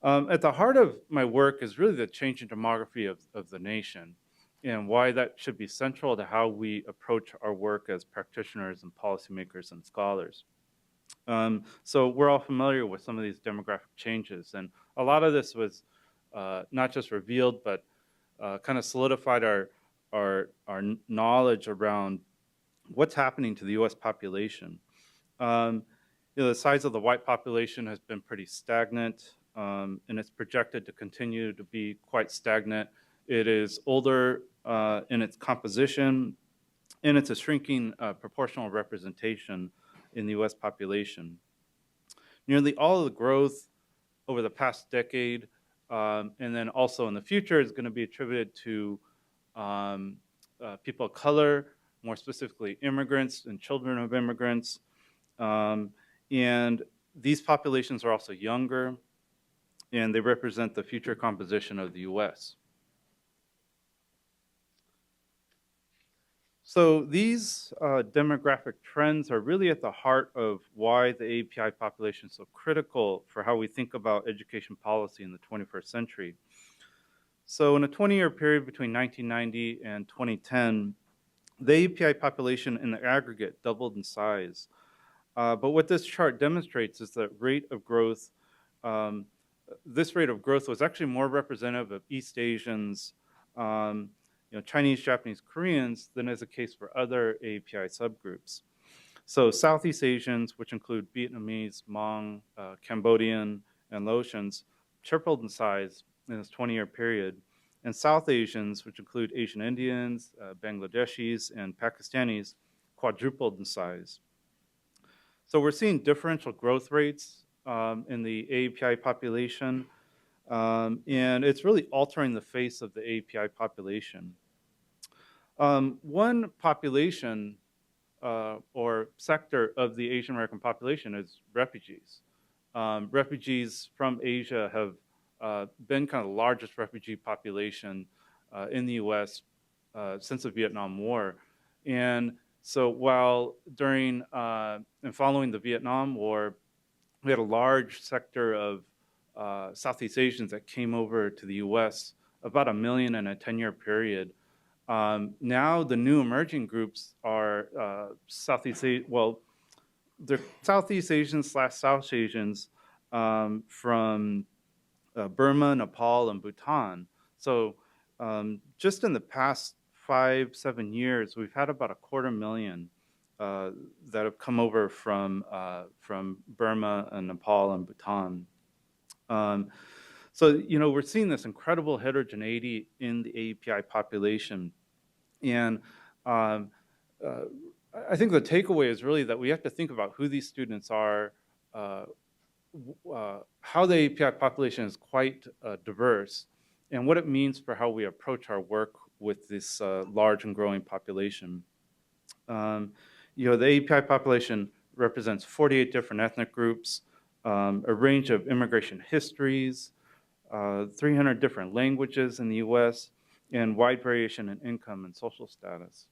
At the heart of my work is really the changing demography of the nation and why that should be central to how we approach our work as practitioners and policymakers and scholars. So we're all familiar with some of these demographic changes, and a lot of this was not just revealed, but kind of solidified our knowledge around what's happening to the U.S. population. Um, the size of the white population has been pretty stagnant, and it's projected to continue to be quite stagnant. It is older in its composition, and it's a shrinking proportional representation in the U.S. population. Nearly all of the growth over the past decade, and then also in the future, is going to be attributed to people of color, more specifically immigrants and children of immigrants. And these populations are also younger, and they represent the future composition of the U.S. So these demographic trends are really at the heart of why the AAPI population is so critical for how we think about education policy in the 21st century. So in a 20-year period between 1990 and 2010, the AAPI population in the aggregate doubled in size. But what this chart demonstrates is that rate of growth, this rate of growth was actually more representative of East Asians, Chinese, Japanese, Koreans than is the case for other AAPI subgroups. So Southeast Asians, which include Vietnamese, Hmong, Cambodian, and Laotians, tripled in size in this 20-year period. And South Asians, which include Asian Indians, Bangladeshis, and Pakistanis, quadrupled in size. So we're seeing differential growth rates in the AAPI population, and it's really altering the face of the AAPI population. One population or sector of the Asian American population is refugees. Refugees from Asia have been kind of the largest refugee population in the US since the Vietnam War. And so while during and following the Vietnam War, we had a large sector of Southeast Asians that came over to the US, about 1 million in a 10-year period. Now the new emerging groups are they're Southeast Asians / South Asians from Burma, Nepal, and Bhutan. So just in the past 5-7 years, we've had about 250,000 that have come over from Burma and Nepal and Bhutan. So, we're seeing this incredible heterogeneity in the AAPI population. And I think the takeaway is really that we have to think about who these students are, how the AAPI population is quite diverse, and what it means for how we approach our work with this large and growing population. The AAPI population represents 48 different ethnic groups, a range of immigration histories, 300 different languages in the US, and wide variation in income and social status.